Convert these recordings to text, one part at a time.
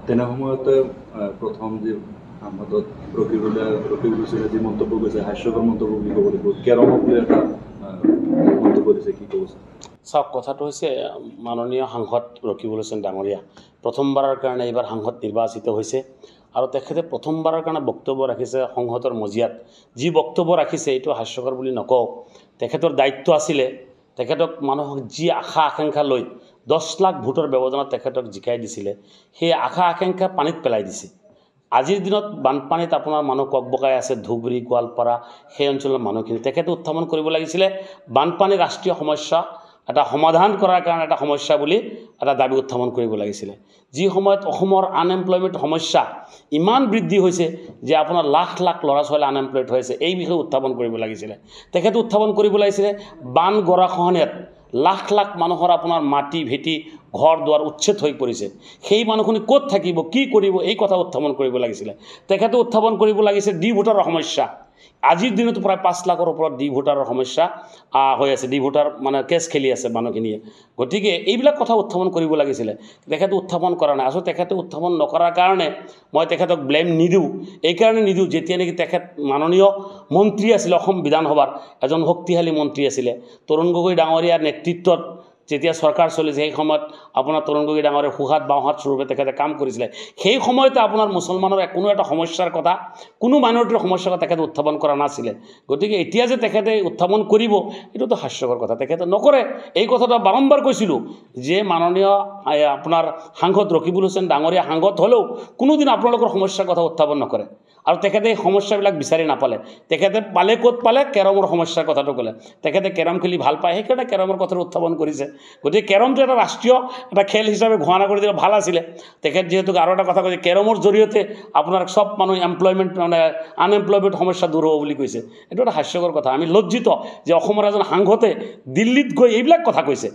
তেনে সময়তে প্ৰথম যে সাংসদত ৰকিবুল হুছেইনে যি মন্তব্য কৰিছে হাস্যকৰ মন্তব্য বুলি ক'ব লাগিব কেৰমক লৈ এটা মন্তব্য দিছে কি ক'ব চাওক কথাটো হৈছে মাননীয় সাংসদ ৰকিবুল হুছেইন ডাঙৰীয়া প্ৰথমবাৰৰ কাৰণে এইবাৰ সাংসদ নিৰ্বাচিত হৈছে আৰু তেখেতে প্ৰথমবাৰৰ কাৰণে বক্তব্য ৰাখিছে সংসদৰ মজিয়াত যি বক্তব্য ৰাখিছে এইটো হাস্যকৰ বুলি নকওঁ তেখেতৰ দায়িত্ব আছিলে তেখেতক মানুহক যি আশা আকাংক্ষা লৈ 10 লাখ ভোটৰ ব্যৱধানত তেখেতক জিকাই দিছিলে সেই আশা আকাংক্ষা পানীত পেলাই দিছে আজিৰ দিনত বানপানীত আপোনাৰ মানুহ ককবকাই আছে ধুবুৰী গোৱালপাৰা সেই অঞ্চলৰ মানুহখিনি তেখেতে উত্থাপন কৰিব লাগিছিলে বানপানী ৰাষ্ট্ৰীয় সমস্যা এটা সমাধান কৰাৰ কাৰণে এটা সমস্যা বুলি এটা দাবী উত্থাপন কৰিব লাগিছিলে যি সময়ত অসমৰ আনএমপ্লয়মেণ্ট সমস্যা ইমান বৃদ্ধি হৈছে যে আপোনাৰ লাখ লাখ ল'ৰা ছোৱালী আনএমপ্লয়ড হৈছে এই বিষয়ে উত্থাপন কৰিব লাগিছিলে তেখেতে উত্থাপন কৰিব লাগিছিলে বান গৰাখহনীয়াত লাখ লাখ মানুহৰ আপোনাৰ মাটি ভেটি ঘৰ দুৱাৰ উচ্ছেদ হৈ পৰিছে সেই মানুহখিনি ক'ত থাকিব কি কৰিব এই কথা উত্থাপন কৰিব লাগিছিলে তেখেতে উত্থাপন কৰিব লাগিছিল ডি ভোটাৰৰ সমস্যা আজিৰ দিনত প্ৰায় 5 লাখৰ ওপৰত ডি ভোটাৰৰ সমস্যা হৈ আছে ডি ভোটাৰ মানে কেছ খেলি আছে মানুহখিনিয়ে গতিকে এইবিলাক কথা উত্থাপন কৰিব লাগিছিলে তেখেতে উত্থাপন কৰা নাই আসলে তেখেতে উত্থাপন নকৰাৰ কাৰণে মই তেখেতক ব্লেম নিদিওঁ এই কাৰণে নিদিওঁ যেতিয়া নেকি তেখেত মাননীয় মন্ত্ৰী আছিল অসম বিধানসভাৰ এজন শক্তিশালী মন্ত্ৰী আছিল তৰুণ গগৈ ডাঙৰীয়াৰ নেতৃত্বত যেতিয়া সৰকাৰ চলিছে সেই সময়ত আপোনাৰ তৰুণ গগৈ ডাঙৰীয়াৰ সুহাত বাওহাত স্বৰূপে তেখেতে কাম কৰিছিলে সেই সময়তে আপোনাৰ মুছলমানৰ কোনো এটা সমস্যাৰ কথা কোনো মাইনৰিটিৰ সমস্যাৰ কথা তেখেতে উত্থাপন কৰা নাছিলে গতিকে এতিয়া যে তেখেতে উত্থাপন কৰিব এটোতো হাস্যকৰ কথা তেখেতে নকৰে এই কথাটো বাৰম্বাৰ কৈছিলোঁ যে মাননীয় আপোনাৰ সাংসদ ৰকিবুল হুছেইন ডাঙৰীয়া সাংসদ হলেও কোনোদিন আপোনালোকৰ সমস্যাৰ কথা উত্থাপন নকৰে আৰু তেখেতে এই সমস্যাবিলাক বিচাৰি নাপালে তেখেতে পালে ক'ত পালে কেৰমৰ সমস্যাৰ কথাটো ক'লে তেখেতে কেৰম খেলি ভাল পায় সেইকাৰণে কেৰমৰ কথাটো উত্থাপন কৰিছে গতিকে কেৰমটো এটা ৰাষ্ট্ৰীয় এটা খেল হিচাপে ঘোষণা কৰি দিলে ভাল আছিলে তেখেত যেহেতু আৰু এটা কথা কৈছে কেৰমৰ জৰিয়তে আপোনাৰ সব মানুহ এমপ্লয়মেণ্ট মানে আনএমপ্লয়মেণ্ট সমস্যা দূৰ হ'ব বুলি কৈছে এইটো এটা হাস্যকৰ কথা আমি লজ্জিত যে অসমৰ এজন সাংসদে দিল্লীত গৈ এইবিলাক কথা কৈছে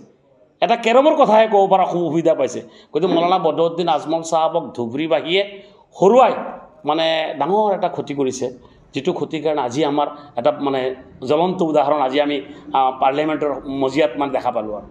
এটা কেৰমৰ কথাহে ক'ব পৰা সুবিধা পাইছে গতিকে মৌলানা বদৰুদ্দিন আজমল সাহেবক ধুবুৰীবাসীয়ে হৰুৱাই মানে ডাঙৰ এটা ক্ষতি কৰিছে যেটো ক্ষতিৰ কাৰণে আজি আমাৰ এটা মানে জ্বলন্ত উদাহৰণ আজি আমি পাৰ্লিয়ামেণ্টৰ মজিয়াত মানে দেখা পালোঁ আৰু